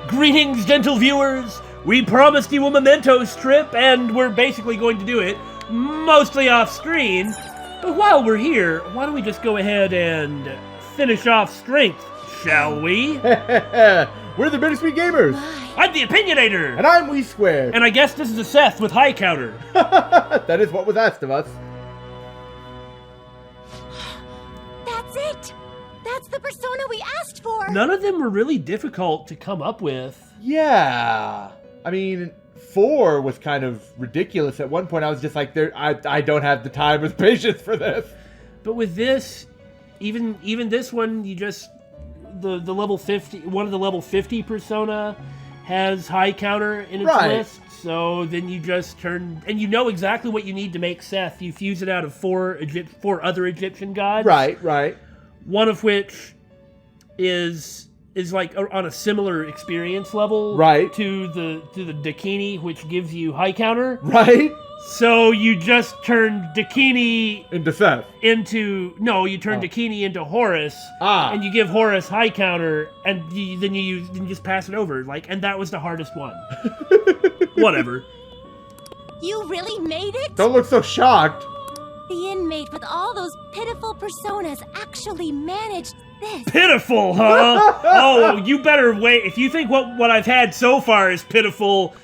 Greetings, gentle viewers! We promised you a Mementos trip, and we're basically going to do it, mostly off-screen. But while we're here, why don't we just go ahead and finish off strength, shall we? We're the Bittersweet Gamers! I'm the Opinionator! And I'm We Squared! And I guess this is a Seth with high counter. That is what was asked of us. That's it! That's the persona we asked for! None of them were really difficult to come up with. Yeah. I mean, 4 was kind of ridiculous. At one point, I was just like, I don't have the time or the patience for this. But with this, even this one, you just... The level 50... One of the level 50 persona has high counter in its list. So then you just turn... And you know exactly what you need to make Seth. You fuse it out of 4 other Egyptian gods. Right. One of which is like on a similar experience level to the Dakini, which gives you high counter. Right. So you just turn Dakini into Seth. You turn Dakini into Horus. And you give Horus high counter, and then you just pass it over. And that was the hardest one. Whatever. You really made it? Don't look so shocked. The inmate with all those pitiful personas actually managed this. Pitiful, huh? Oh, you better wait. If you think what I've had so far is pitiful,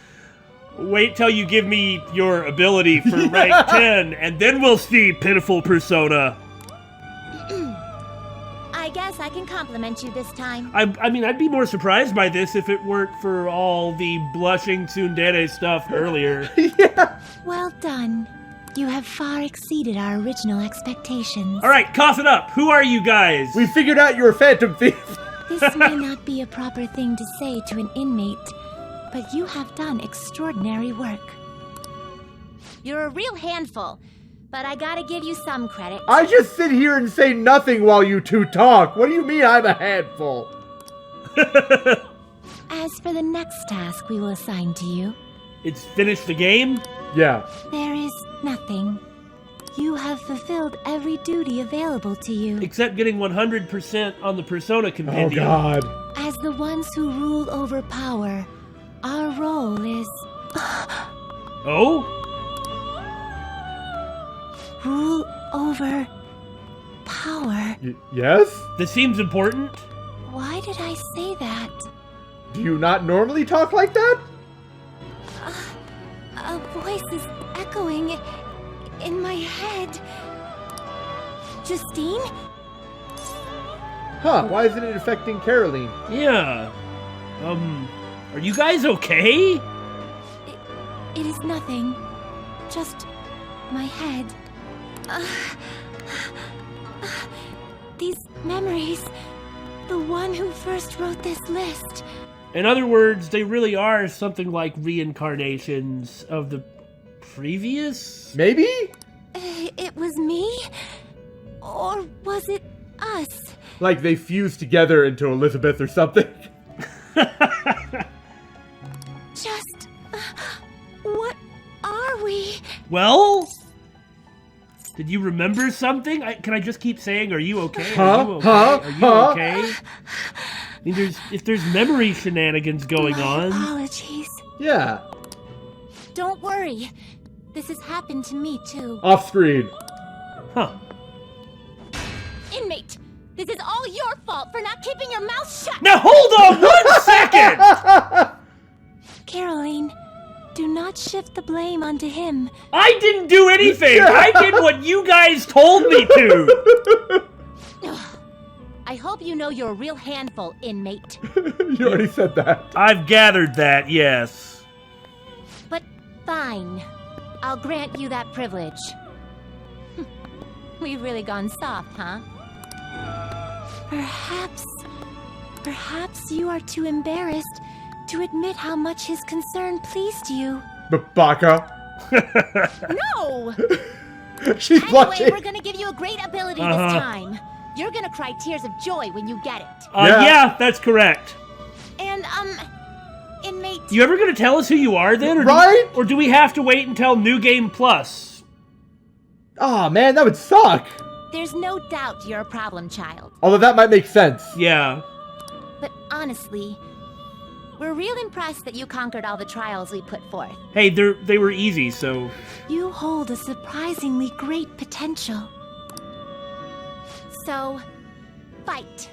wait till you give me your ability for rank 10, and then we'll see pitiful persona. I guess I can compliment you this time. I mean, I'd be more surprised by this if it weren't for all the blushing tsundere stuff earlier. Yeah. Well done. You have far exceeded our original expectations. All right, cough it up. Who are you guys? We figured out you're a phantom thief. This may not be a proper thing to say to an inmate, but you have done extraordinary work. You're a real handful, but I gotta give you some credit. I just sit here and say nothing while you two talk. What do you mean I'm a handful? As for the next task we will assign to you... It's finish the game? Yeah. There is nothing. You have fulfilled every duty available to you. Except getting 100% on the Persona Compendium. Oh, God. As the ones who rule over power, our role is... Oh? Rule over... power. Yes? This seems important. Why did I say that? Do you not normally talk like that? A voice is echoing in my head. Justine? Huh, why isn't it affecting Caroline? Yeah. Are you guys okay? It is nothing. Just my head. These memories. The one who first wrote this list. In other words, they really are something like reincarnations of the previous? Maybe? It was me? Or was it us? Like they fused together into Elizabeth or something. Just... what are we? Well? Did you remember something? Can I just keep saying, are you okay? Huh? Are you okay? Huh? Are you Huh? okay? I mean, if there's memory shenanigans going on. Apologies. Yeah. Don't worry. This has happened to me, too. Off screen. Huh. Inmate, this is all your fault for not keeping your mouth shut. Now hold on 1 second! Caroline, do not shift the blame onto him. I didn't do anything! I did what you guys told me to! I hope you know you're a real handful, inmate. You already said that. I've gathered that, yes. But fine. I'll grant you that privilege. We've really gone soft, huh? Perhaps you are too embarrassed to admit how much his concern pleased you. Baka. No! She's Anyway, blushing. we're gonna give you a great ability this time. You're gonna cry tears of joy when you get it. Yeah, that's correct. And, inmate... You ever gonna tell us who you are then? Or do we have to wait until New Game Plus? Aw, man, that would suck. There's no doubt you're a problem child. Although that might make sense. Yeah. But honestly, We're real impressed that you conquered all the trials we put forth. Hey, they were easy, so... You hold a surprisingly great potential. So, fight.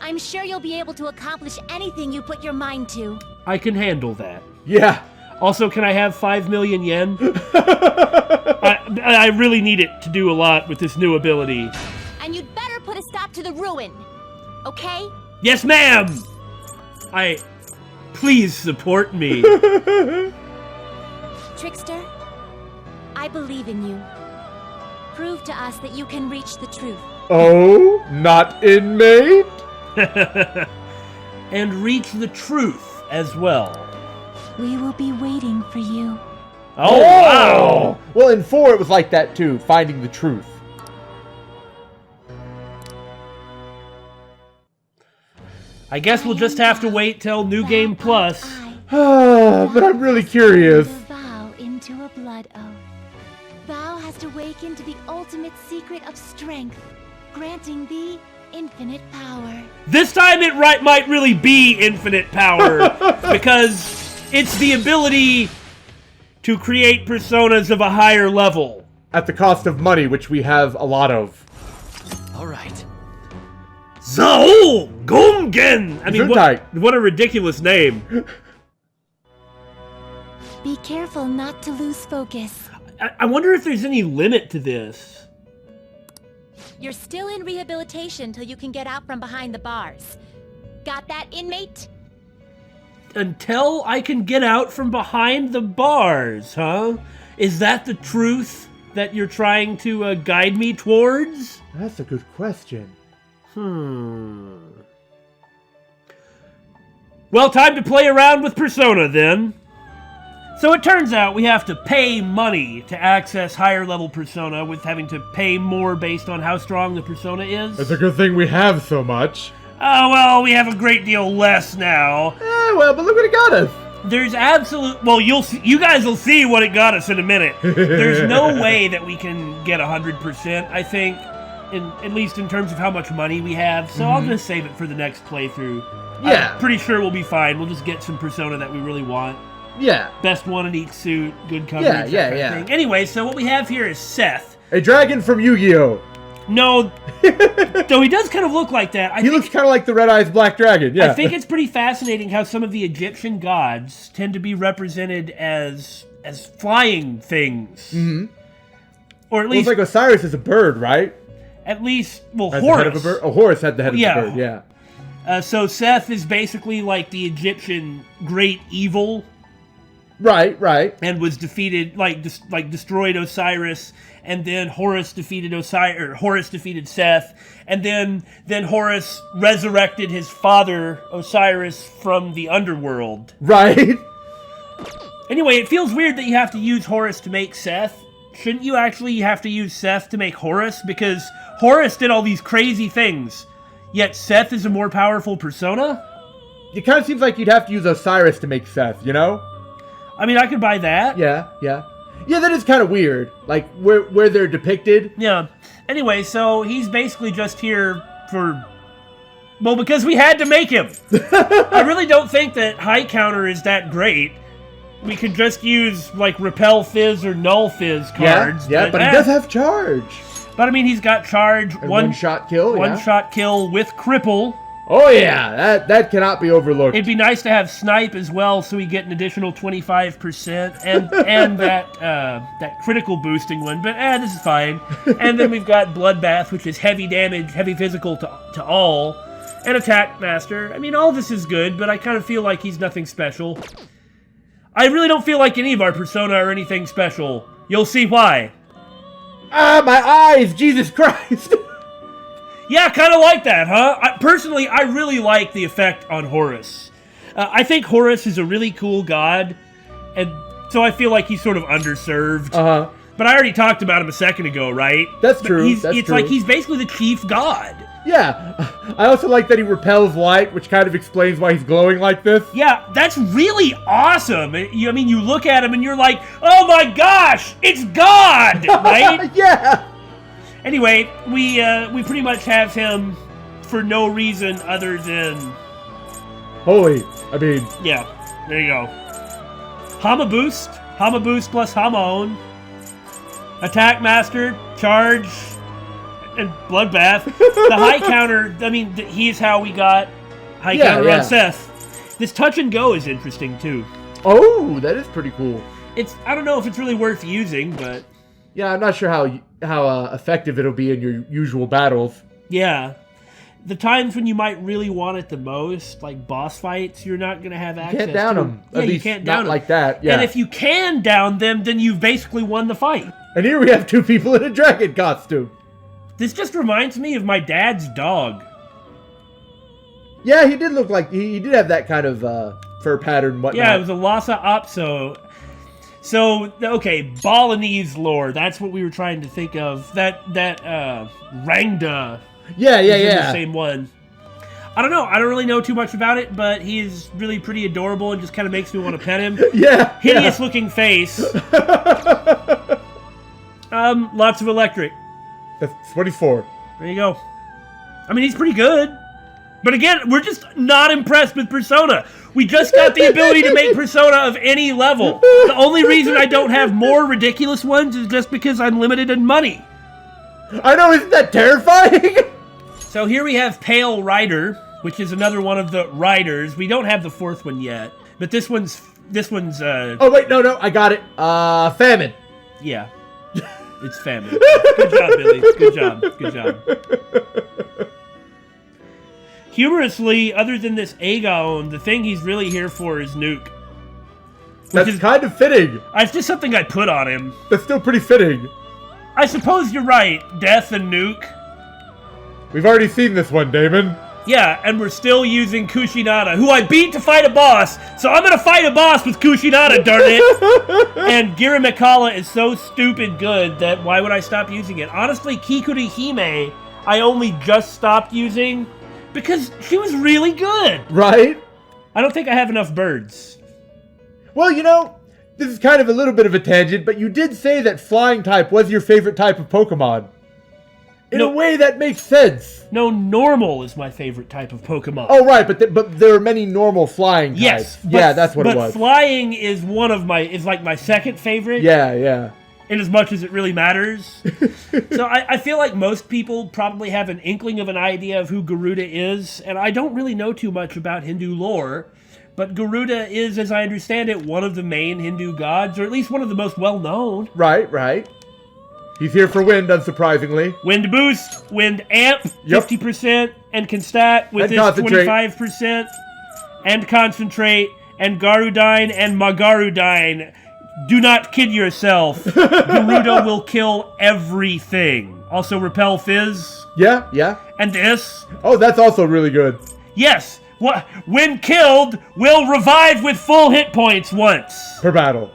I'm sure you'll be able to accomplish anything you put your mind to. I can handle that. Yeah. Also, can I have 5 million yen? I really need it to do a lot with this new ability. And you'd better put a stop to the ruin, okay? Yes, ma'am! Please support me. Trickster, I believe in you. Prove to us that you can reach the truth. Oh, not inmate? And reach the truth as well. We will be waiting for you. Oh, wow! Well, in 4 it was like that too, finding the truth. I guess we'll just have to wait till New Game Plus. But I'm really curious. The vow into a blood oath. Thou hast awakened to the ultimate secret of strength, granting thee infinite power. This time it might really be infinite power, because it's the ability to create personas of a higher level. At the cost of money, which we have a lot of. All right. Zao Gomgen! I mean, Gesundheit. what a ridiculous name. Be careful not to lose focus. I wonder if there's any limit to this. You're still in rehabilitation till you can get out from behind the bars. Got that, inmate? Until I can get out from behind the bars, huh? Is that the truth that you're trying to guide me towards? That's a good question. Well, time to play around with Persona, then. So it turns out we have to pay money to access higher level Persona, with having to pay more based on how strong the Persona is. It's a good thing we have so much. Oh, well, we have a great deal less now. Well, but look what it got us. There's absolute... Well, you guys will see what it got us in a minute. There's no way that we can get 100%, I think, at least in terms of how much money we have. So I'll just save it for the next playthrough. Yeah. I'm pretty sure we'll be fine. We'll just get some Persona that we really want. Yeah. Best one in each suit, good coverage, that kind of thing. Anyway, so what we have here is Seth. A dragon from Yu-Gi-Oh! No, though he does kind of look like that. He looks kind of like the Red Eyes Black Dragon, yeah. I think it's pretty fascinating how some of the Egyptian gods tend to be represented as flying things. Mm-hmm. Or at least... Looks like Osiris is a bird, right? At least, well, As Horus. the head of a bird? Oh, Horus had the head of the bird, yeah. So Seth is basically like the Egyptian great evil. Right. And was defeated, destroyed Osiris, and then Horus defeated Horus defeated Seth, and then Horus resurrected his father Osiris from the underworld. Right. Anyway, it feels weird that you have to use Horus to make Seth. Shouldn't you actually have to use Seth to make Horus? Because Horus did all these crazy things, yet Seth is a more powerful persona? It kind of seems like you'd have to use Osiris to make Seth, you know? I mean, I could buy that. Yeah, that is kind of weird. Like, where they're depicted. Yeah. Anyway, so he's basically just here for... Well, because we had to make him. I really don't think that high counter is that great. We could just use, Repel Fizz or Null Fizz cards. Yeah, but he does have charge. But, I mean, he's got charge. And one-shot kill, One-shot kill with cripple. Oh, yeah. That cannot be overlooked. It'd be nice to have Snipe as well, so we get an additional 25%. And that critical boosting one. But, this is fine. And then we've got Bloodbath, which is heavy damage, heavy physical to all. And Attack Master. I mean, all this is good, but I kind of feel like he's nothing special. I really don't feel like any of our Persona are anything special. You'll see why. Ah, my eyes! Jesus Christ! Yeah, kind of like that, huh? Personally, I really like the effect on Horus. I think Horus is a really cool god, and so I feel like he's sort of underserved. Uh-huh. But I already talked about him a second ago, right? That's true. It's like he's basically the chief god. Yeah. I also like that he repels light, which kind of explains why he's glowing like this. Yeah, that's really awesome. I mean, you look at him and you're like, oh my gosh, it's God, right? Yeah. Anyway, we pretty much have him for no reason other than Holy, I mean... Yeah, there you go. Hama Boost plus Hama Own. Attack Master, Charge, and Bloodbath. The high counter, I mean, he's how we got high counter on Seth. This Touch and Go is interesting, too. Oh, that is pretty cool. I don't know if it's really worth using, but... Yeah, I'm not sure how effective it'll be in your usual battles. Yeah. The times when you might really want it the most, like boss fights, you're not going to have access to. You can't down them. Yeah, you can't down them. Like that, yeah. And if you can down them, then you've basically won the fight. And here we have two people in a dragon costume. This just reminds me of my dad's dog. Yeah, he did look like... He did have that kind of fur pattern and whatnot. Yeah, it was a Lhasa Apso. So, okay, Balinese lore. That's what we were trying to think of. That Rangda. Yeah. The same one. I don't know. I don't really know too much about it, but he's really pretty adorable and just kind of makes me want to pet him. Yeah. Hideous looking face. Lots of electric. That's 24. There you go. I mean, he's pretty good. But again, we're just not impressed with Persona. We just got the ability to make Persona of any level. The only reason I don't have more ridiculous ones is just because I'm limited in money. I know, isn't that terrifying? So here we have Pale Rider, which is another one of the Riders. We don't have the fourth one yet, but this one's. Oh wait, no, I got it. Famine. Yeah, it's Famine. Good job, Billy. Good job. Humorously, other than this Aegon, the thing he's really here for is Nuke. That's kind of fitting. It's just something I put on him. That's still pretty fitting. I suppose you're right. Death and Nuke. We've already seen this one, Damon. Yeah, and we're still using Kushinada, who I beat to fight a boss, so I'm gonna fight a boss with Kushinada, darn it! And Gira Mikala is so stupid good that why would I stop using it? Honestly, Kikuri Hime, I only just stopped using because she was really good. Right? I don't think I have enough birds. Well, you know, this is kind of a little bit of a tangent, but you did say that flying type was your favorite type of Pokemon. In a way that makes sense. No, normal is my favorite type of Pokemon. Oh, right, but there are many normal flying types. Yes. Yeah, that's what it was. But flying is like my second favorite. Yeah. In as much as it really matters. So I feel like most people probably have an inkling of an idea of who Garuda is, and I don't really know too much about Hindu lore, but Garuda is, as I understand it, one of the main Hindu gods, or at least one of the most well-known. Right. He's here for wind, unsurprisingly. Wind boost, wind amp, 50%, and can stat with his 25%, and concentrate, and Garudine, and Magarudine. Do not kid yourself. Garuda will kill everything. Also repel Fizz. Yeah. And this. Oh, that's also really good. Yes. When killed, will revive with full hit points once. Per battle.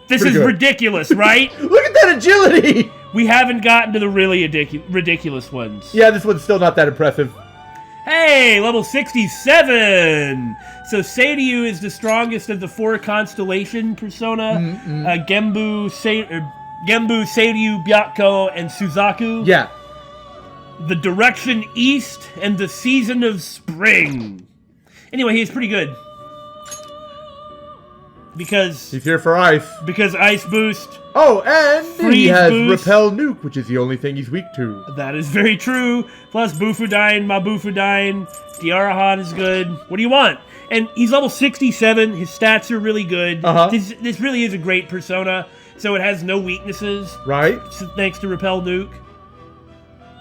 This is ridiculous, right? Look at that agility! We haven't gotten to the really ridiculous ones. Yeah, this one's still not that impressive. Hey, level 67! So Seiryu is the strongest of the 4 constellation persona. Genbu, Seiryu, Byakko, and Suzaku. Yeah. The direction east and the season of spring. Anyway, he's pretty good. Because he's here for ice. Because ice boost. Oh, and freeze he has boost. repel nuke, which is the only thing he's weak to. That is very true. Plus Bufudine, Mabufudine, Diarahan is good. What do you want? And he's level 67. His stats are really good. This really is a great persona. So it has no weaknesses. Right. Thanks to repel nuke.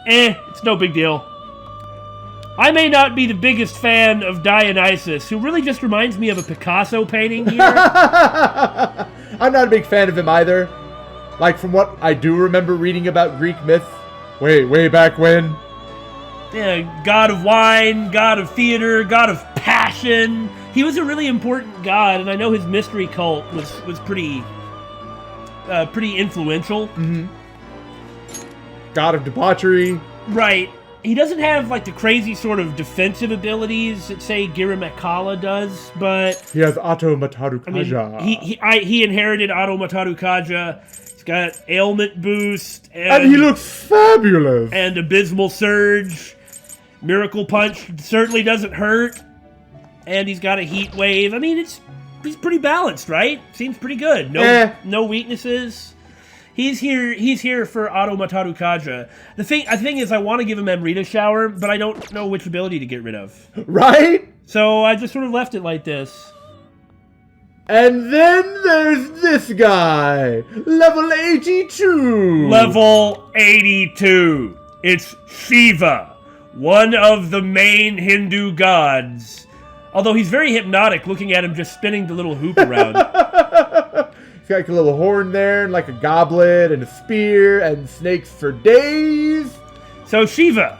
It's no big deal. I may not be the biggest fan of Dionysus, who really just reminds me of a Picasso painting here. I'm not a big fan of him either. Like, from what I do remember reading about Greek myth, way back when. Yeah, god of wine, god of theater, god of passion. He was a really important god, and I know his mystery cult was pretty influential. Mm-hmm. God of debauchery. Right. He doesn't have, like, the crazy sort of defensive abilities that, say, Gira Mikala does, but... He has Auto Mataru Kaja. I mean, he inherited Auto Mataru Kaja. He's got ailment boost. And he looks fabulous. And Abysmal Surge. Miracle Punch certainly doesn't hurt. and he's got a heat wave. I mean, he's pretty balanced, right? Seems pretty good. No weaknesses. He's here for Automataru Kadra. The thing is, I want to give him Amrita Shower, but I don't know which ability to get rid of. Right? So I just sort of left it like this. And then there's this guy, level 82. Level 82. It's Shiva, one of the main Hindu gods. Although he's very hypnotic, looking at him just spinning the little hoop around. He's got like a little horn there, and like a goblet, and a spear, and snakes for days. So Shiva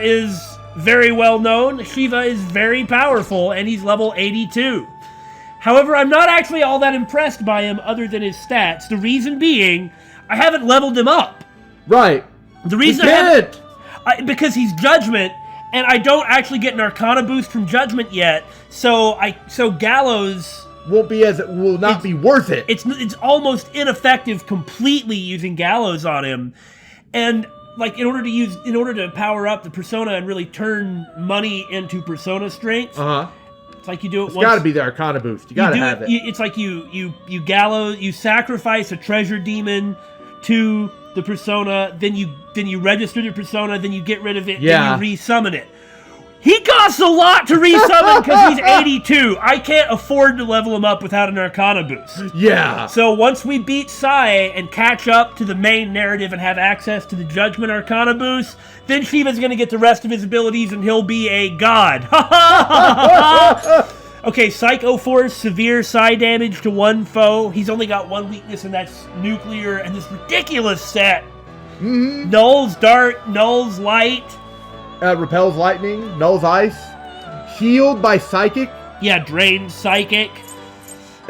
is very well known. Shiva is very powerful, and he's level 82. However, I'm not actually all that impressed by him other than his stats. The reason being, I haven't leveled him up. Right. The reason because he's Judgment, and I don't actually get an Arcana boost from Judgment yet. So Gallows will not be worth it. It's almost ineffective completely using Gallows on him, and like in order to power up the persona and really turn money into persona strength. It's like you do it once. It's got to be the Arcana boost. You got to have it. It's like you Gallows, you sacrifice a treasure demon to the persona, then you register the persona, then you get rid of it, then you resummon it. He costs a lot to resummon because he's 82. I can't afford to level him up without an Arcana boost. Yeah. So once we beat Sai and catch up to the main narrative and have access to the Judgment Arcana boost, then Shiva's going to get the rest of his abilities and he'll be a god. Okay, Psycho Force, severe Sai damage to one foe. He's only got one weakness, and that's nuclear, and this ridiculous set. Mm-hmm. Null's dark, Null's light. Repels lightning, nulls ice. Healed by psychic. Yeah, drained psychic.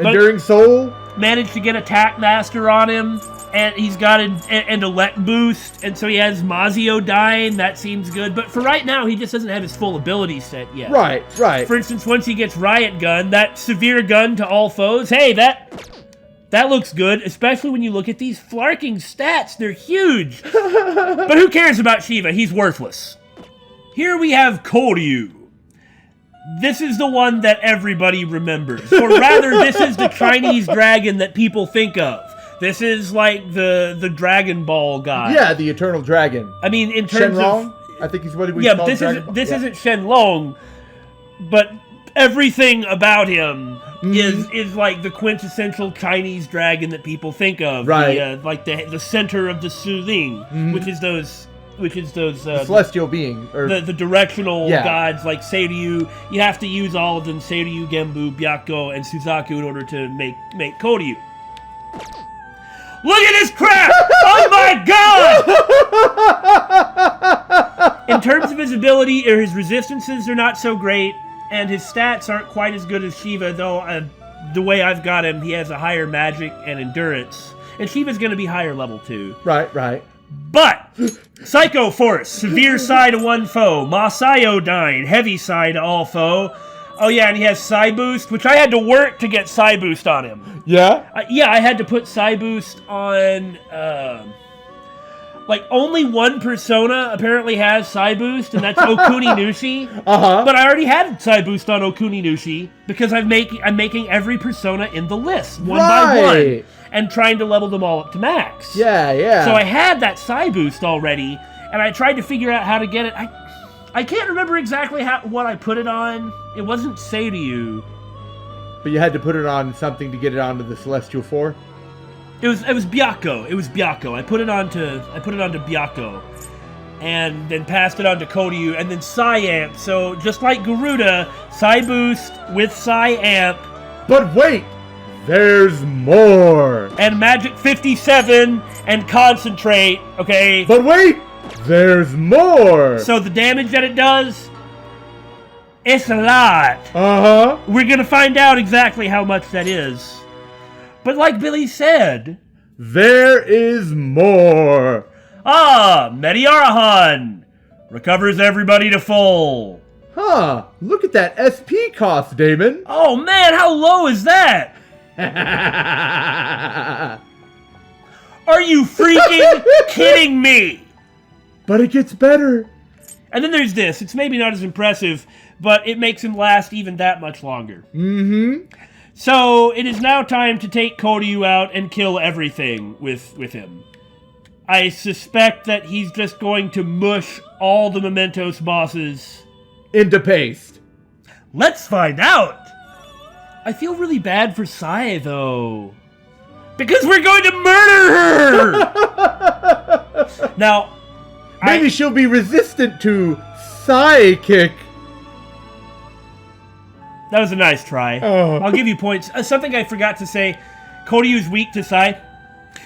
Enduring soul. Managed to get attack master on him, and he's got an elect boost, and so he has Mazio dying. That seems good, but for right now, he just doesn't have his full ability set yet. Right. For instance, once he gets Riot Gun, that severe gun to all foes, hey, that looks good, especially when you look at these flarking stats. They're huge. But who cares about Shiva? He's worthless. Here we have Koryu. This is the one that everybody remembers. Or rather, this is the Chinese dragon that people think of. This is like the Dragon Ball guy. Yeah, the Eternal Dragon. I mean, in terms Shenlong, of... I think he's what we yeah, call this isn't Shenlong, but everything about him is like the quintessential Chinese dragon that people think of. Right. Like the center of the Suling, which is those the celestial being, or the directional gods like Seiryu. You have to use all of them: Seiryu, Genbu, Byakko, and Suzaku in order to make Koryu. Look at this crap! Oh my god! In terms of his ability, or his resistances are not so great, and his stats aren't quite as good as Shiva, though the way I've got him, he has a higher magic and endurance. And Shiva's going to be higher level too. Right. But Psycho Force, severe side to one foe. Masayo dying, heavy side to all foe. Oh yeah, and he has Psy Boost, which I had to work to get Psy Boost on him. Yeah? I had to put Psy Boost on... only one persona apparently has Psy Boost, and that's Okuni Nushi. But I already had Psy Boost on Okuni Nushi, because I'm making every persona in the list, one by one, and trying to level them all up to max. Yeah. So I had that Psy Boost already, and I tried to figure out how to get it. I can't remember exactly what I put it on. It wasn't Seiryu. But you had to put it on something to get it onto the Celestial 4? It was Byakko. I put it onto Byakko, and then passed it on to Koryu, and then Psy Amp. So just like Garuda, Psy Boost with Psy Amp. But wait, there's more. And Magic 57 and Concentrate. Okay. But wait, there's more. So the damage that it does, it's a lot. We're gonna find out exactly how much that is. But like Billy said... there is more! Mediarahan! Recovers everybody to full. Look at that SP cost, Damon! Oh man, how low is that? Are you freaking kidding me? But it gets better. And then there's this. It's maybe not as impressive, but it makes him last even that much longer. Mm-hmm. So it is now time to take Koryu out and kill everything with him. I suspect that he's just going to mush all the Mementos bosses into paste. Let's find out! I feel really bad for Sai, though. Because we're going to murder her! Now, maybe she'll be resistant to Psychic. That was a nice try. Oh. I'll give you points. Something I forgot to say. Koryu is weak to Sai.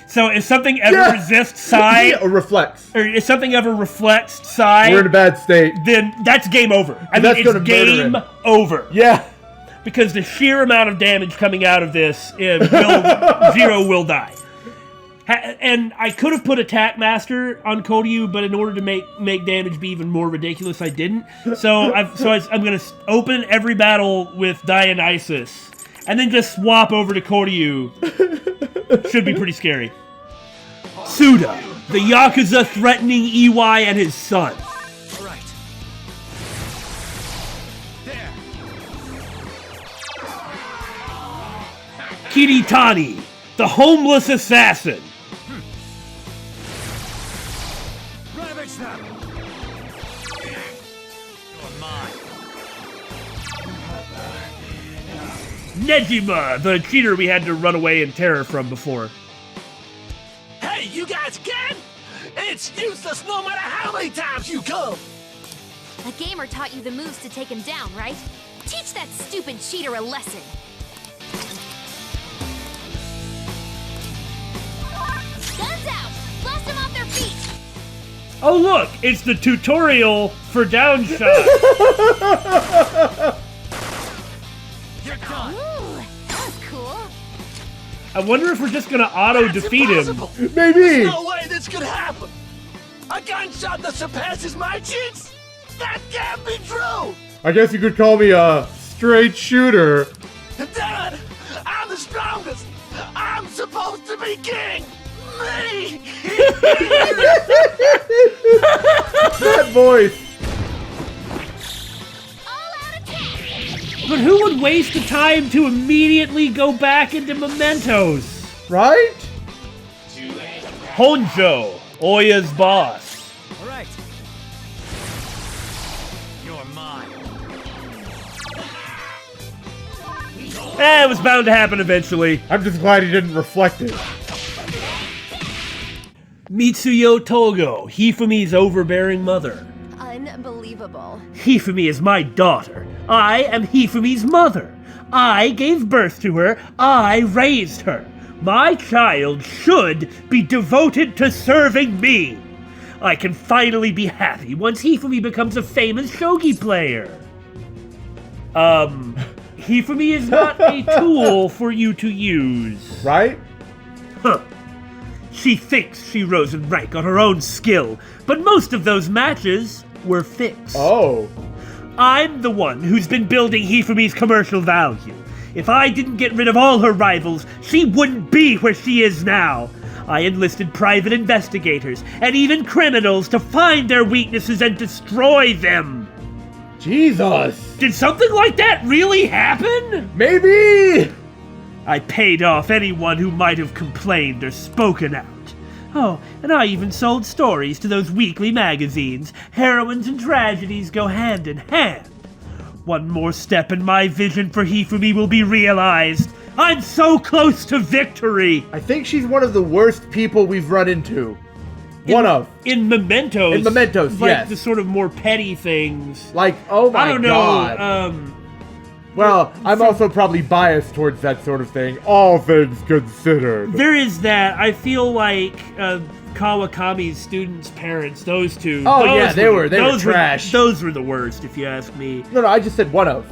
So if something ever resists Sai... or reflects. Or if something ever reflects Sai... We're in a bad state. Then that's game over. I mean, it's game over. Yeah. Because the sheer amount of damage coming out of this, Zero will die. And I could have put Attack Master on Koryu, but in order to make damage be even more ridiculous, I didn't. So I'm going to open every battle with Dionysus, and then just swap over to Koryu. Should be pretty scary. Suda, the Yakuza threatening Iwai and his son. All right. There. Kiritani, the homeless assassin. Ravage them. You're mine. Nejima, the cheater we had to run away in terror from before. Hey, you guys again? It's useless no matter how many times you come. A gamer taught you the moves to take him down, right? Teach that stupid cheater a lesson. Guns out! Blast them off their feet! Oh look, it's the tutorial for downshot. You're done. Ooh, that was cool. I wonder if we're just gonna auto-defeat him. Maybe. There's no way this could happen. A gunshot that surpasses my cheats? That can't be true. I guess you could call me a straight shooter. Dad, I'm the strongest. I'm supposed to be king. Me. That voice. All out attack! But who would waste the time to immediately go back into Mementos? Right? Honjo, Oya's boss. All right. You're mine. It was bound to happen eventually. I'm just glad he didn't reflect it. Mitsuyo Togo, Hifumi's overbearing mother. Unbelievable. Hifumi is my daughter. I am Hifumi's mother. I gave birth to her. I raised her. My child should be devoted to serving me. I can finally be happy once Hifumi becomes a famous shogi player. Hifumi is not a tool for you to use. Right? Huh. She thinks she rose in rank on her own skill, but most of those matches were fixed. Oh. I'm the one who's been building Hifumi's commercial value. If I didn't get rid of all her rivals, she wouldn't be where she is now. I enlisted private investigators and even criminals to find their weaknesses and destroy them. Jesus. Did something like that really happen? Maybe. I paid off anyone who might have complained or spoken out. Oh, and I even sold stories to those weekly magazines. Heroines and tragedies go hand in hand. One more step and my vision for Hifumi will be realized. I'm so close to victory! I think she's one of the worst people we've run into. In Mementos. In Mementos, like yes. the sort of more petty things. Like, oh my I don't God. know, Well, I'm also probably biased towards that sort of thing, all things considered. there is that. I feel like Kawakami's students' parents, those two. Oh, those yeah, they were trash. Those were the worst, if you ask me. No, I just said one of.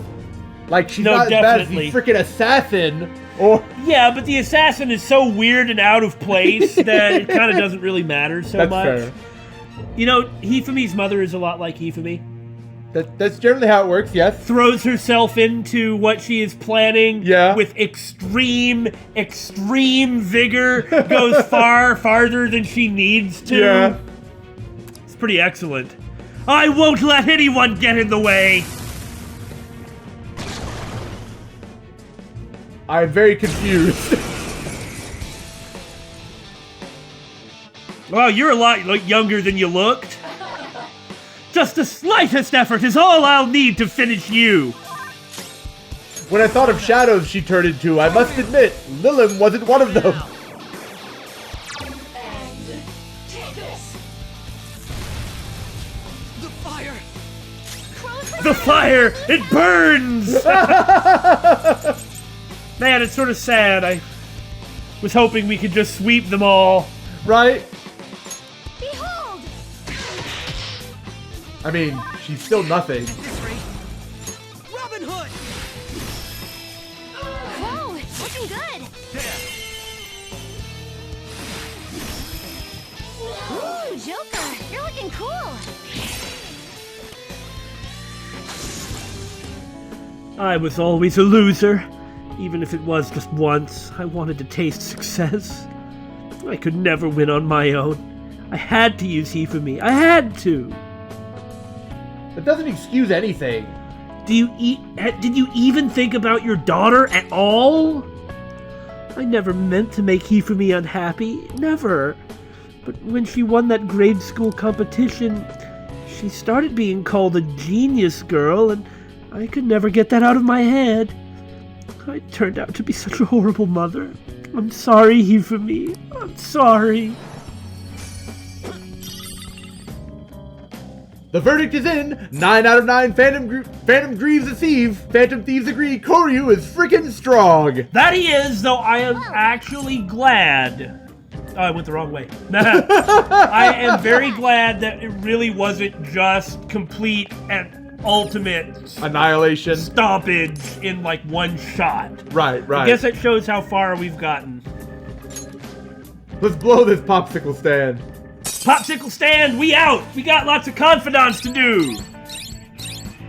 Like, she's No, not as bad as definitely. the freaking assassin, or... Yeah, but the assassin is so weird and out of place that it kind of doesn't really matter so That's much. fair. You know, Hifumi's mother is a lot like Hifumi. That's generally how it works, yes. Throws herself into what she is planning with extreme vigor, goes farther than she needs to. Yeah. It's pretty excellent. I won't let anyone get in the way! I'm very confused. Well, you're a lot younger than you looked. Just the slightest effort is all I'll need to finish you. When I thought of shadows she turned into, I must admit, Lilim wasn't one of them. And take this. The fire. The fire! It burns! Man, it's sort of sad. I was hoping we could just sweep them all. Right? Behold! I mean, she's still nothing. This rate. Robin Hood. Whoa, it's looking good. Ooh, Joker, you're looking cool. I was always a loser. Even if it was just once, I wanted to taste success. I could never win on my own. I had to use Hifumi. I had to. That doesn't excuse anything. Did you even think about your daughter at all? I never meant to make Hifumi unhappy. Never. But when she won that grade school competition, she started being called a genius girl, and I could never get that out of my head. I turned out to be such a horrible mother. I'm sorry, Hifumi. I'm sorry. The verdict is in. 9 out of 9 Phantom Thieves agree Koryu is freaking strong. That he is, though I am actually glad. Oh, I went the wrong way. I am very glad that it really wasn't just complete and ultimate Annihilation. stoppage in like one shot. Right. I guess that shows how far we've gotten. Let's blow this popsicle stand. Popsicle stand, we out! We got lots of confidants to do!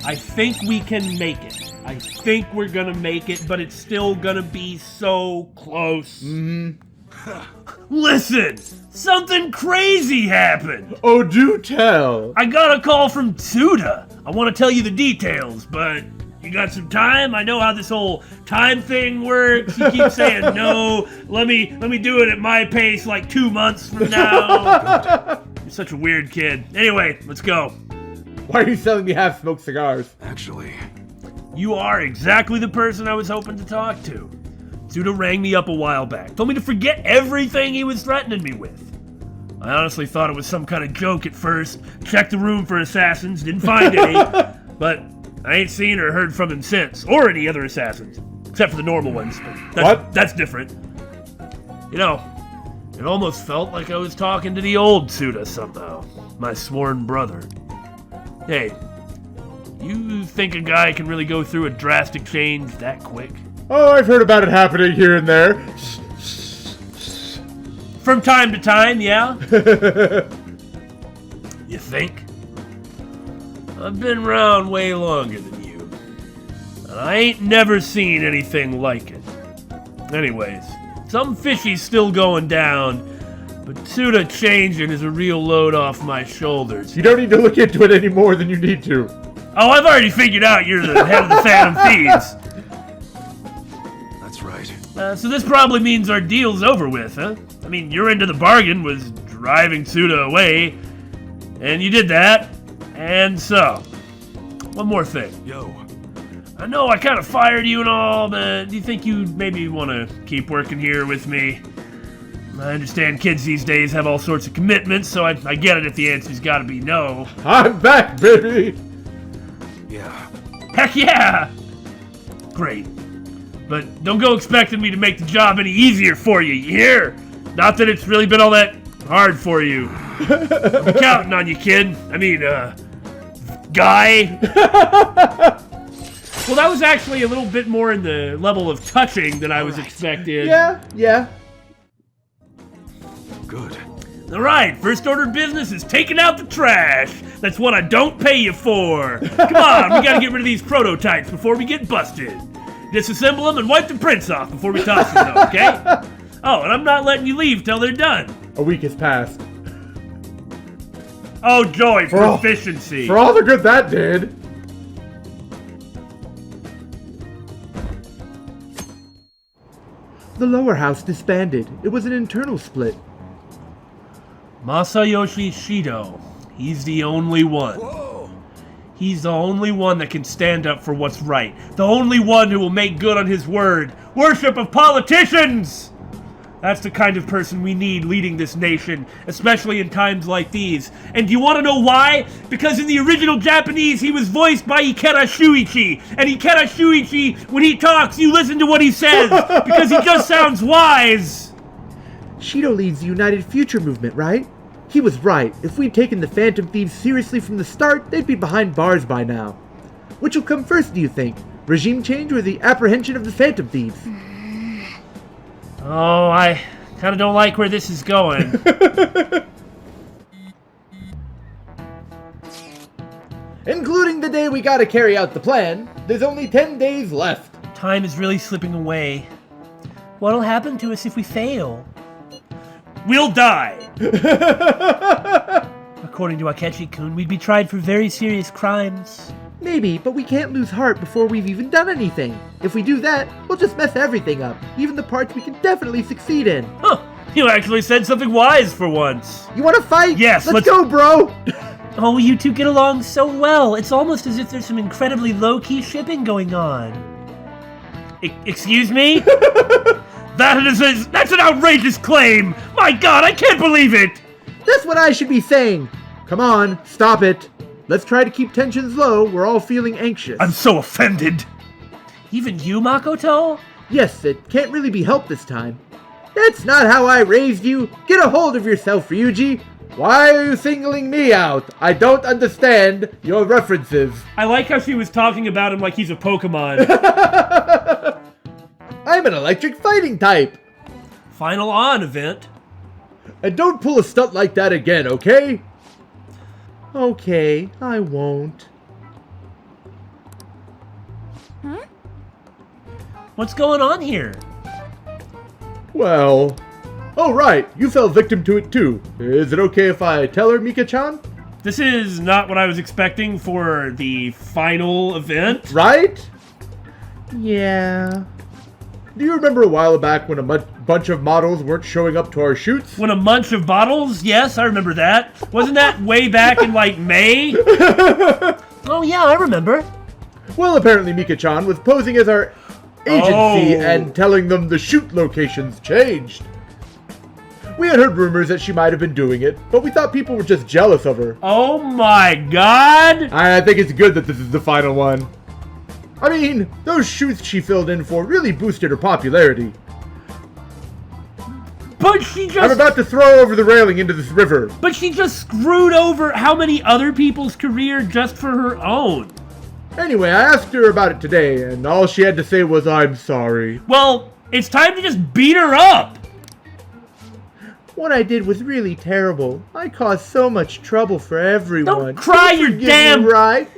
I think we can make it. I think we're gonna make it, but it's still gonna be so close. Listen! Something crazy happened! Oh, do tell. I got a call from Tsuda. I want to tell you the details, but you got some time? I know how this whole time thing works. You keep saying no. Let me do it at my pace like 2 months from now. You're such a weird kid. Anyway, let's go. Why are you selling me half-smoked cigars? Actually, You are exactly the person I was hoping to talk to. Tsuda rang me up a while back. Told me to forget everything he was threatening me with. I honestly thought it was some kind of joke at first. Checked the room for assassins, didn't find any. But I ain't seen or heard from him since, or any other assassins. Except for the normal ones. But that's different. You know, it almost felt like I was talking to the old Tsuda somehow. My sworn brother. Hey, you think a guy can really go through a drastic change that quick? Oh, I've heard about it happening here and there. From time to time, yeah? You think? I've been around way longer than you. And I ain't never seen anything like it. Anyways, some fishy's still going down, but Tsuda changing is a real load off my shoulders. You don't need to look into it any more than you need to. Oh, I've already figured out you're the head of the Phantom Thieves. that's right. So this probably means our deal's over with, huh? I mean, your end of the bargain was driving Tsuda away, and you did that, and so. One more thing. Yo, I know I kind of fired you and all, but do you think you maybe want to keep working here with me? I understand kids these days have all sorts of commitments, so I get it if the answer's got to be no. I'm back, baby. yeah. Heck yeah! Great. But don't go expecting me to make the job any easier for you, you hear? Not that it's really been all that hard for you. I'm counting on you, kid. I mean, guy. Well, that was actually a little bit more in the level of touching than I was expecting. Yeah. Good. All right, first order of business is taking out the trash. That's what I don't pay you for. Come on, we gotta get rid of these prototypes before we get busted. Disassemble them and wipe the prints off before we toss them, though, okay? Oh, and I'm not letting you leave till they're done. A week has passed. Oh, joy, all- proficiency. For all the good that did. The lower house disbanded. It was an internal split. Masayoshi Shido. He's the only one. Whoa. He's the only one that can stand up for what's right. The only one who will make good on his word. Worship of politicians! That's the kind of person we need leading this nation, especially in times like these. And do you want to know why? Because in the original Japanese, he was voiced by Ikeda Shuichi. And Ikeda Shuichi, when he talks, you listen to what he says, because he just sounds wise. Shido leads the United Future movement, right? He was right. If we'd taken the Phantom Thieves seriously from the start, they'd be behind bars by now. Which will come first, do you think? Regime change or the apprehension of the Phantom Thieves? Oh, I kind of don't like where this is going. Including the day we gotta carry out the plan, there's only 10 days left. Time is really slipping away. What'll happen to us if we fail? We'll die! According to Akechi-kun, we'd be tried for very serious crimes. Maybe, but we can't lose heart before we've even done anything. If we do that, we'll just mess everything up, even the parts we can definitely succeed in. Huh, you actually said something wise for once. You wanna fight? Yes, let's go, bro! Oh, you two get along so well. It's almost as if there's some incredibly low-key shipping going on. Excuse me? That's an outrageous claim! My god, I can't believe it! That's what I should be saying. Come on, stop it. Let's try to keep tensions low. We're all feeling anxious. I'm so offended. Even you, Makoto? Yes, it can't really be helped this time. That's not how I raised you. Get a hold of yourself, Ryuji. Why are you singling me out? I don't understand your references. I like how she was talking about him like he's a Pokemon. I'm an electric fighting type. Final on event. And don't pull a stunt like that again, okay? Okay, I won't. What's going on here? Well... Oh, right, you fell victim to it too. Is it okay if I tell her, Mika-chan? This is not what I was expecting for the final event. Right? Yeah. Do you remember a while back when a bunch of models weren't showing up to our shoots? When a bunch of bottles? Yes, I remember that. Wasn't that way back in, like, May? Oh, yeah, I remember. Well, apparently Mika-chan was posing as our agency and telling them the shoot locations changed. We had heard rumors that she might have been doing it, but we thought people were just jealous of her. Oh my god! I think it's good that this is the final one. I mean, those shoots she filled in for really boosted her popularity. But she just... I'm about to throw over the railing into this river. But she just screwed over how many other people's career just for her own. Anyway, I asked her about it today, and all she had to say was, I'm sorry. Well, it's time to just beat her up. What I did was really terrible. I caused so much trouble for everyone. Don't cry your damn... right?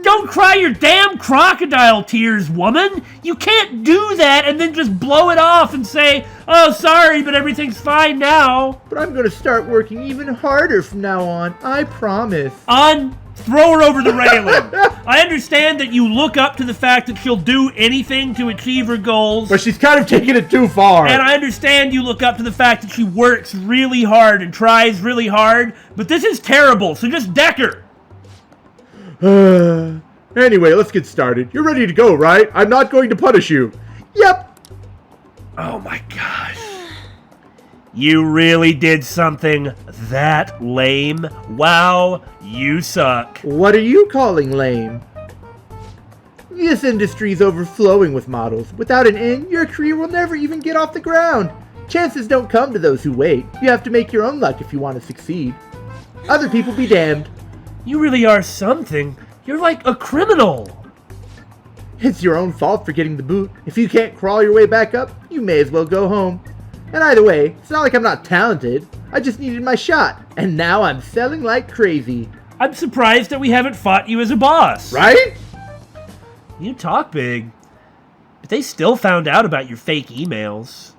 Don't cry your damn crocodile tears, woman! You can't do that and then just blow it off and say, oh, sorry, but everything's fine now. But I'm gonna start working even harder from now on, I promise. Throw her over the railing. I understand that you look up to the fact that she'll do anything to achieve her goals. But she's kind of taking it too far. And I understand you look up to the fact that she works really hard and tries really hard. But this is terrible, so just deck her. Anyway, let's get started. You're ready to go, right? I'm not going to punish you. Yep. Oh my gosh. You really did something that lame. Wow, you suck. What are you calling lame? This industry's overflowing with models. Without an in, your career will never even get off the ground. Chances don't come to those who wait. You have to make your own luck if you want to succeed. Other people be damned. You really are something. You're like a criminal. It's your own fault for getting the boot. If you can't crawl your way back up, you may as well go home. And either way, it's not like I'm not talented. I just needed my shot, and now I'm selling like crazy. I'm surprised that we haven't fought you as a boss. Right? You talk big. But they still found out about your fake emails.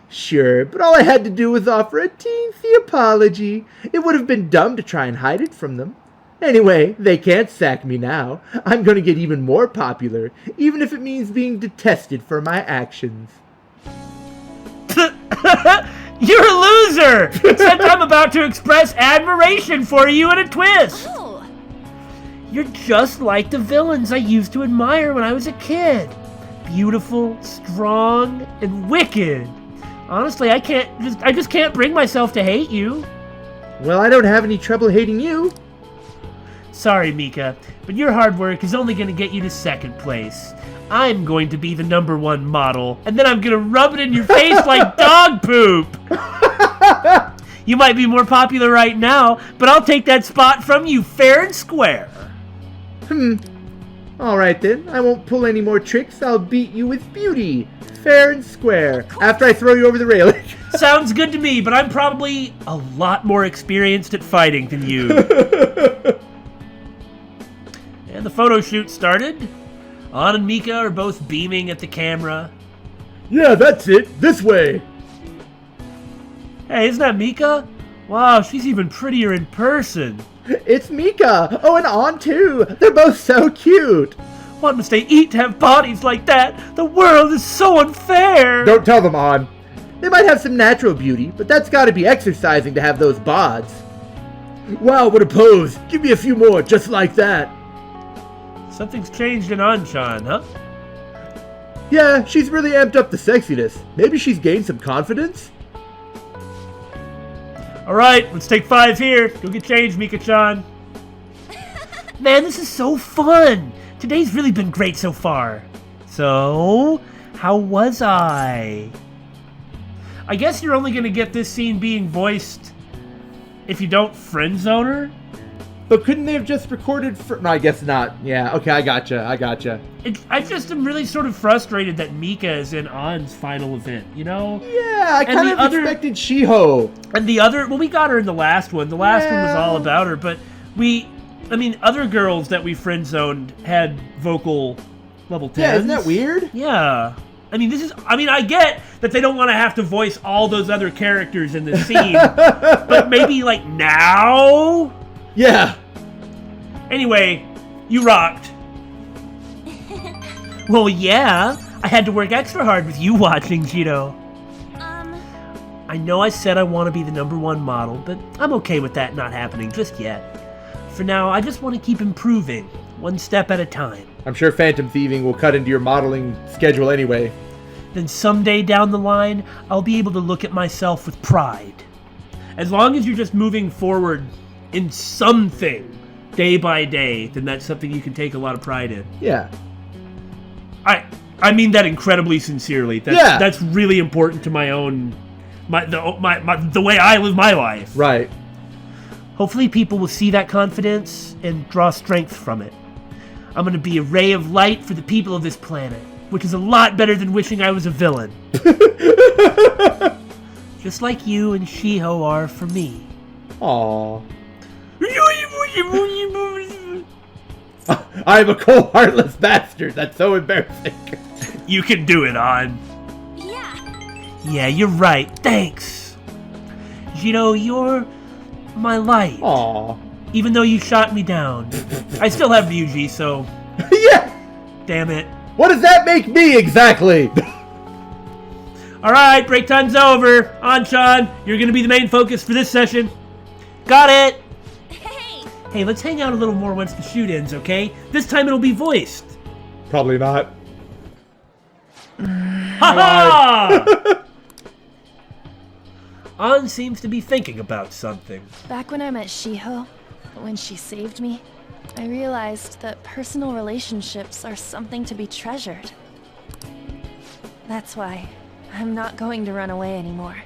Sure, but all I had to do was offer a teensy apology. It would have been dumb to try and hide it from them. Anyway, they can't sack me now. I'm gonna get even more popular, even if it means being detested for my actions. You're a loser! Except I'm about to express admiration for you in a twist! Oh. You're just like the villains I used to admire when I was a kid. Beautiful, strong, and wicked. Honestly, I just can't bring myself to hate you. Well, I don't have any trouble hating you. Sorry, Mika, but your hard work is only going to get you to second place. I'm going to be the #1 model, and then I'm going to rub it in your face like dog poop. You might be more popular right now, but I'll take that spot from you fair and square. Alright then, I won't pull any more tricks. I'll beat you with beauty. Fair and square. After I throw you over the railing. Sounds good to me, but I'm probably a lot more experienced at fighting than you. And the photo shoot started. An and Mika are both beaming at the camera. Yeah, that's it. This way. Hey, isn't that Mika? Wow, she's even prettier in person. It's Mika. Oh, and An too. They're both so cute. What must they eat to have bodies like that? The world is so unfair. Don't tell them, An. They might have some natural beauty, but that's gotta be exercising to have those bods. Wow, what a pose. Give me a few more, just like that. Something's changed in An-chan, huh? Yeah, she's really amped up the sexiness. Maybe she's gained some confidence? Alright, let's take 5 here. Go get changed, Mika-chan. Man, this is so fun. Today's really been great so far. So, how was I? I guess you're only gonna get this scene being voiced if you don't friend zone her. But couldn't they have just recorded for... No, I guess not. Yeah, okay, I gotcha. I just am really sort of frustrated that Mika is in An's final event, you know? Yeah, I kind of expected Shiho. And the other... Well, we got her in the last one. The last one was all about her, but other girls that we friend zoned had vocal level 10s. Yeah, isn't that weird? Yeah. I get that they don't want to have to voice all those other characters in the scene, but maybe, like, now? Yeah. Anyway, you rocked. Well, yeah. I had to work extra hard with you watching, Jiro. I know I said I want to be the #1 model, but I'm okay with that not happening just yet. For now, I just want to keep improving, one step at a time. I'm sure phantom thieving will cut into your modeling schedule anyway. Then someday down the line, I'll be able to look at myself with pride. As long as you're just moving forward in something, day by day, then that's something you can take a lot of pride in. Yeah. I mean that incredibly sincerely. That's really important to my own, the way I live my life. Right. Hopefully people will see that confidence and draw strength from it. I'm gonna be a ray of light for the people of this planet, which is a lot better than wishing I was a villain. Just like you and Shiho are for me. Aww. I'm a cold, heartless bastard. That's so embarrassing. You can do it, An. Yeah, you're right. Thanks. You're my light. Aww. Even though you shot me down. I still have Ryuji, so... Yeah! Damn it. What does that make me, exactly? Alright, break time's over. An-chan, you're gonna be the main focus for this session. Got it! Hey, let's hang out a little more once the shoot ends, okay? This time it'll be voiced. Probably not. Ha-ha! An seems to be thinking about something. Back when I met Shiho, when she saved me, I realized that personal relationships are something to be treasured. That's why I'm not going to run away anymore.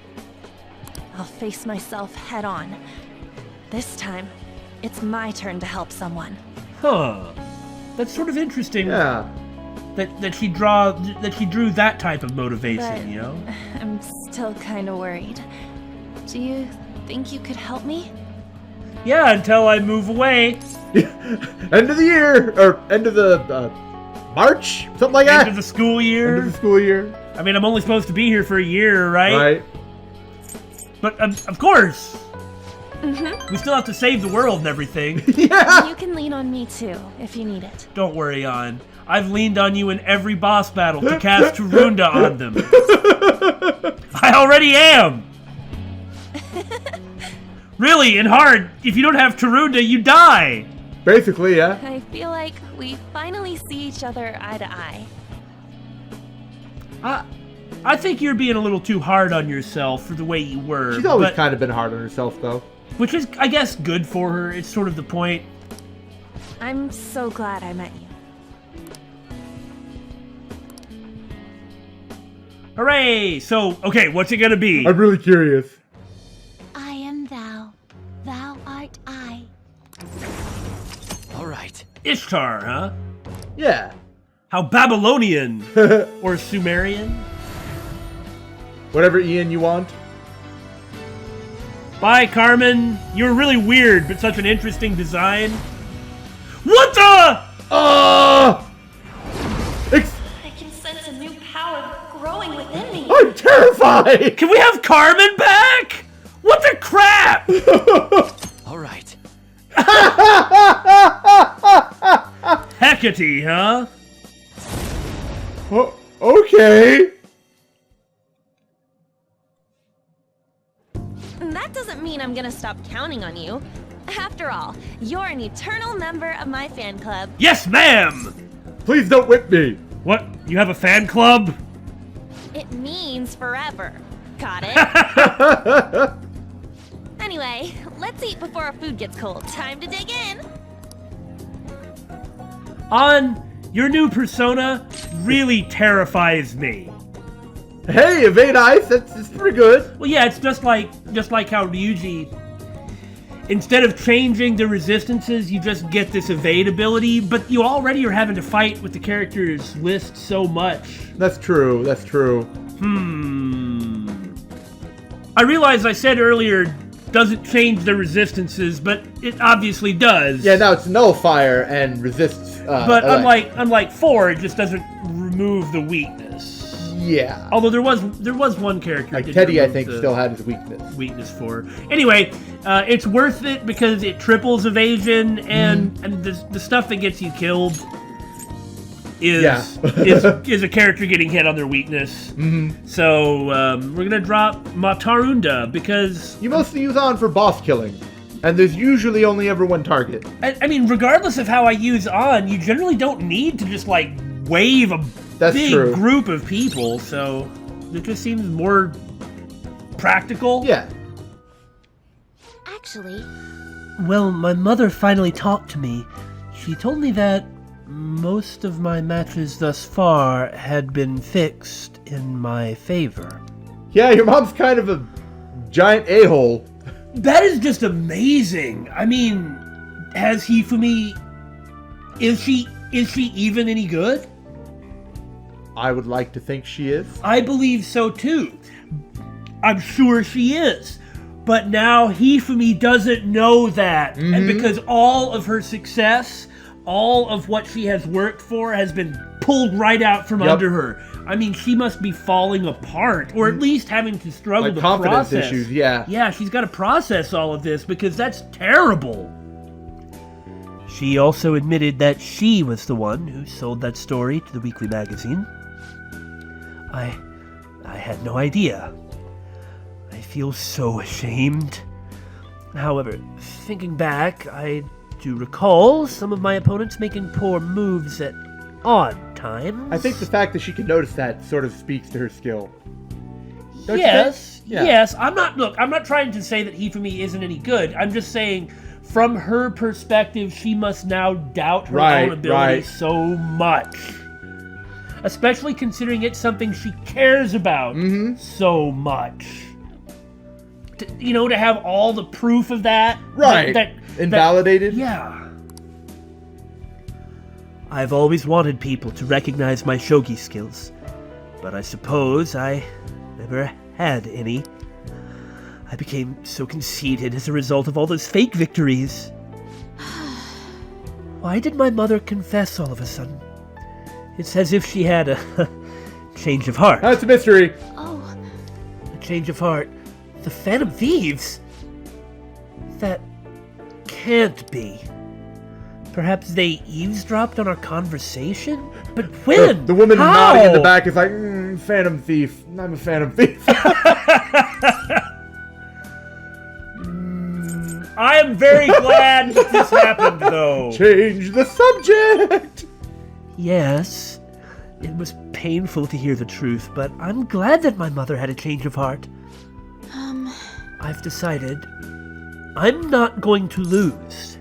I'll face myself head on. This time, it's my turn to help someone. Huh. That's sort of interesting. Yeah. That she drew that type of motivation, But you know? I'm still kind of worried. Do you think you could help me? Yeah, until I move away. End of the year, or end of the March, something like that. End of the school year. End of the school year. I mean, I'm only supposed to be here for a year, right? Right. But of course. Mm-hmm. We still have to save the world and everything. Yeah. You can lean on me too, if you need it. Don't worry, An. I've leaned on you in every boss battle to cast Turunda on them. I already am. Really, in hard, if you don't have Tarunda, you die. Basically, yeah. I feel like we finally see each other eye to eye. I think you're being a little too hard on yourself for the way you were. She's always kind of been hard on herself, though. Which is, I guess, good for her. It's sort of the point. I'm so glad I met you. Hooray! So, okay, what's it gonna be? I'm really curious. I am thou. Thou art I. All right. Ishtar, huh? Yeah. How Babylonian. Or Sumerian. Whatever Ian you want. Bye, Carmen. You're really weird, but such an interesting design. What the? I can sense a new power growing within me. I'm terrified! Can we have Carmen back? What the crap? All right. Hecate, huh? Oh, okay. That doesn't mean I'm gonna stop counting on you. After all, you're an eternal member of my fan club. Yes, ma'am! Please don't whip me. What? You have a fan club? It means forever. Got it? Anyway, let's eat before our food gets cold. Time to dig in. Your new persona really terrifies me. Hey, evade ice. That's pretty good. Well, yeah, it's just like how Ryuji, instead of changing the resistances, you just get this evade ability, but you already are having to fight with the character's list so much. That's true. That's true. I realize I said earlier doesn't change the resistances, but it obviously does. Yeah, now it's nullifier and resists. But unlike 4, it just doesn't remove the weakness. Yeah. Although there was one character Like that Teddy, I removed think, the still had his weakness. weakness for. Anyway, it's worth it because it triples evasion, and the stuff that gets you killed is is a character getting hit on their weakness. So we're gonna drop Matarunda because You mostly use on for boss killing, and there's usually only ever one target. I mean, regardless of how I use on, you generally don't need to just like wave a That's big true. group of people. So it just seems more practical. Yeah. Actually, Well, my mother finally talked to me. She told me that most of my matches thus far had been fixed in my favor. Yeah, your mom's kind of a giant a-hole. That is just amazing. I mean, has Hifumi... Is she even any good? I would like to think she is. I believe so too. I'm sure she is. But now Hifumi doesn't know that. And because all of her success, all of what she has worked for has been pulled right out from under her. I mean, she must be falling apart, or at least having to struggle Like to confidence process. issues, yeah. Yeah, she's got to process all of this because that's terrible. She also admitted that she was the one who sold that story to the weekly magazine. I had no idea. I feel so ashamed. However, thinking back, I do recall some of my opponents making poor moves at odd times. I think the fact that she can notice that sort of speaks to her skill. Don't you Yes, think? Yeah. yes. I'm not trying to say that Hifumi isn't any good. I'm just saying, from her perspective, she must now doubt her own ability so much. Especially considering it's something she cares about so much. To have all the proof of that. Right. That Invalidated? yeah. I've always wanted people to recognize my shogi skills, but I suppose I never had any. I became so conceited as a result of all those fake victories. Why did my mother confess all of a sudden? It's as if she had a change of heart. That's a mystery. oh, A change of heart. The Phantom Thieves? That can't be. Perhaps they eavesdropped on our conversation? But when? The woman How? nodding in the back is like, Phantom Thief. I'm a Phantom Thief. I am very glad that this happened, though. Change the subject! Yes, it was painful to hear the truth, but I'm glad that my mother had a change of heart. I've decided I'm not going to lose.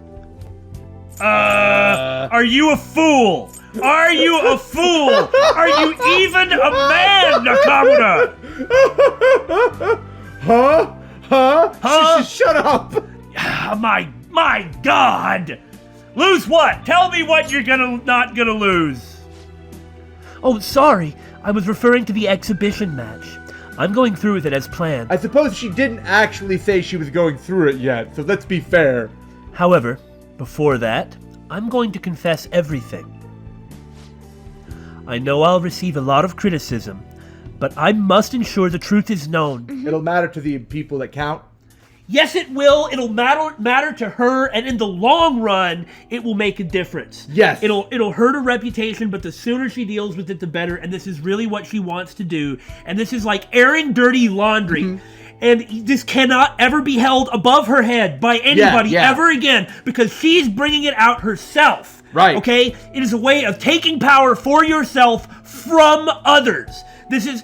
Are you a fool? Are you a fool? Are you even a man, Nakamura? Huh? Shut up! My God! Lose what? Tell me what you're not gonna lose. Oh, sorry. I was referring to the exhibition match. I'm going through with it as planned. I suppose she didn't actually say she was going through it yet, so let's be fair. However, before that, I'm going to confess everything. I know I'll receive a lot of criticism, but I must ensure the truth is known. It'll matter to the people that count. Yes, it will. It'll matter to her, and in the long run, it will make a difference. Yes. It'll hurt her reputation, but the sooner she deals with it, the better. And this is really what she wants to do. And this is like airing dirty laundry. Mm-hmm. And this cannot ever be held above her head by anybody ever again, because she's bringing it out herself. Right. Okay? It is a way of taking power for yourself from others. This is...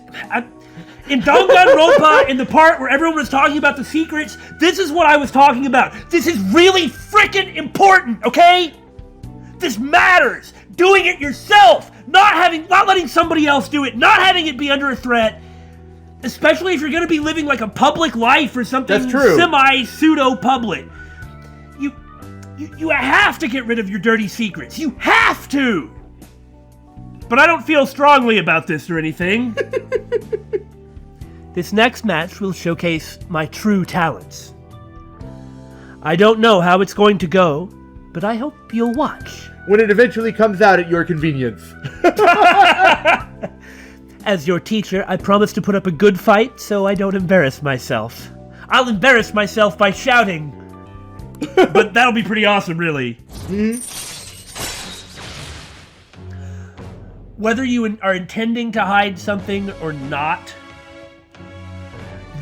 in Danganronpa, in the part where everyone was talking about the secrets, this is what I was talking about. This is really freaking important, okay? This matters. Doing it yourself, not letting somebody else do it, not having it be under a threat, especially if you're going to be living like a public life or something semi-pseudo-public. You have to get rid of your dirty secrets. You have to. But I don't feel strongly about this or anything. This next match will showcase my true talents. I don't know how it's going to go, but I hope you'll watch. When it eventually comes out at your convenience. As your teacher, I promise to put up a good fight so I don't embarrass myself. I'll embarrass myself by shouting. But that'll be pretty awesome, really. Mm-hmm. Whether you are intending to hide something or not,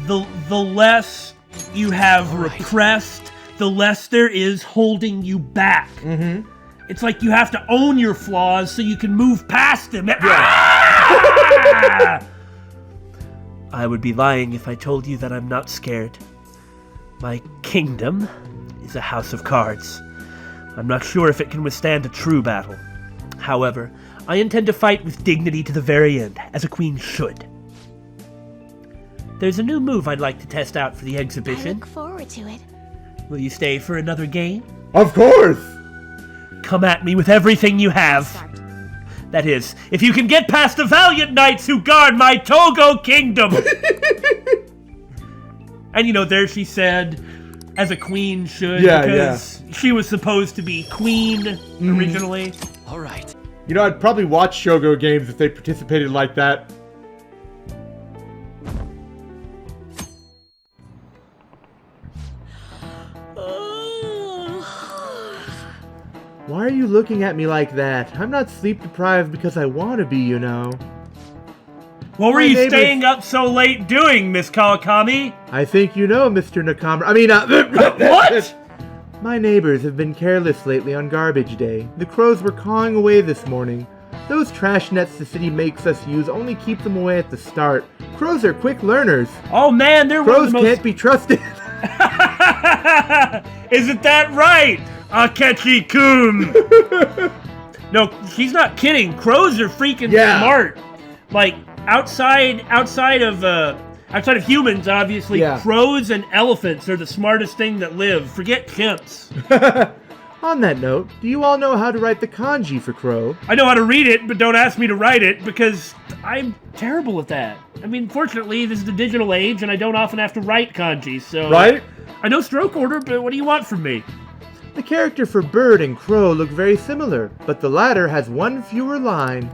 the less you have repressed, the less there is holding you back. Mm-hmm. It's like you have to own your flaws so you can move past them. Yeah. Ah! I would be lying if I told you that I'm not scared. My kingdom is a house of cards. I'm not sure if it can withstand a true battle. However, I intend to fight with dignity to the very end, as a queen should. There's a new move I'd like to test out for the exhibition. I look forward to it. Will you stay for another game? Of course! Come at me with everything you have. Start. That is, if you can get past the valiant knights who guard my Togo kingdom. And there she said, as a queen should, because she was supposed to be queen originally. All right. I'd probably watch Shogo games if they participated like that. Why are you looking at me like that? I'm not sleep deprived because I want to be, What were you staying up so late doing, Miss Kawakami? I think Mr. Nakamura. What? My neighbors have been careless lately on garbage day. The crows were cawing away this morning. Those trash nets the city makes us use only keep them away at the start. Crows are quick learners. Oh man, they're crows can't be trusted. Isn't that right, Akechi-kun? No, she's not kidding. Crows are freaking smart. Like outside of humans, obviously, crows and elephants are the smartest thing that live. Forget chimps. On that note, do you all know how to write the kanji for crow? I know how to read it, but don't ask me to write it because I'm terrible at that. I mean, fortunately, this is the digital age, and I don't often have to write kanji, so... Right? I know stroke order, but what do you want from me? The character for bird and crow look very similar, but the latter has one fewer line.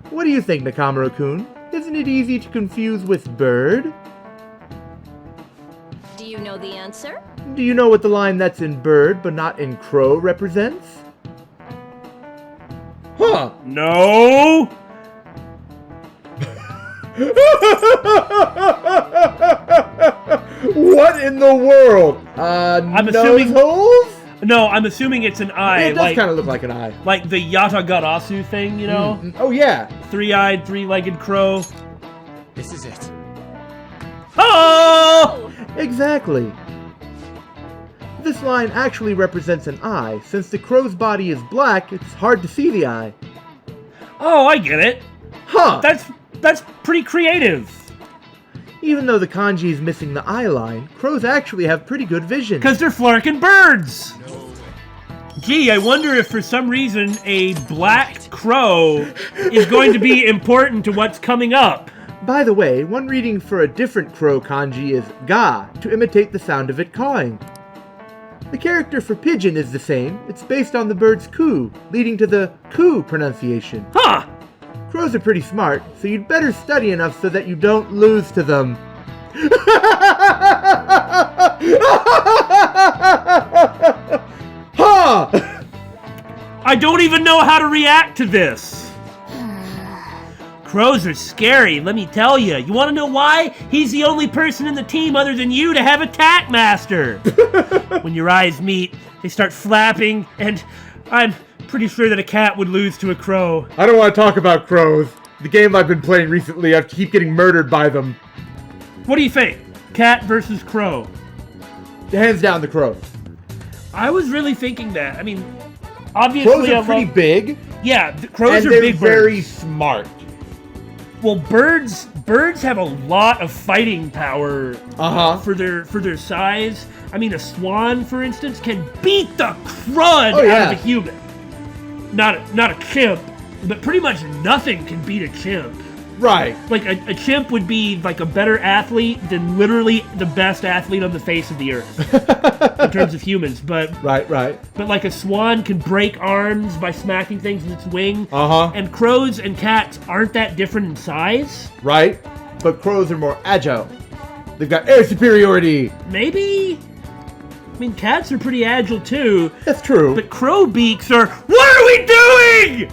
What do you think, Nakamura-kun? Isn't it easy to confuse with bird? Do you know the answer? Do you know what the line that's in bird but not in crow represents? Huh. No! What in the world? I'm nose assuming- holes? No, I'm assuming it's an eye. It does kind of look like an eye. Like the Yatagarasu thing, you know? Oh, yeah. Three-eyed, three-legged crow. This is it. Oh! Exactly. This line actually represents an eye. Since the crow's body is black, it's hard to see the eye. Oh, I get it. Huh! That's pretty creative. Even though the kanji is missing the eye line, crows actually have pretty good vision. Because they're flarking birds. Gee, I wonder if for some reason a black crow is going to be important to what's coming up. By the way, one reading for a different crow kanji is ga, to imitate the sound of it cawing. The character for pigeon is the same. It's based on the bird's coo, leading to the coo pronunciation. Huh! Crows are pretty smart, so you'd better study enough so that you don't lose to them. Huh! I don't even know how to react to this. Crows are scary, let me tell you. You want to know why? He's the only person in the team other than you to have a tack master. When your eyes meet, they start flapping, and I'm pretty sure that a cat would lose to a crow. I don't want to talk about crows. The game I've been playing recently, I keep getting murdered by them. What do you think? Cat versus crow? Hands down the crow. I was really thinking that. I mean, obviously, Crows are pretty big. Yeah, crows and are they're big very birds. smart. Well, birds have a lot of fighting power for their size. I mean, a swan, for instance, can beat the crud out of a human. Not a chimp, but pretty much nothing can beat a chimp. Right. Like, a chimp would be, like, a better athlete than literally the best athlete on the face of the earth. In terms of humans, but... Right. But, like, a swan can break arms by smacking things with its wing. And crows and cats aren't that different in size. Right. But crows are more agile. They've got air superiority. Maybe? I mean, cats are pretty agile, too. That's true. But crow beaks are... What are we doing?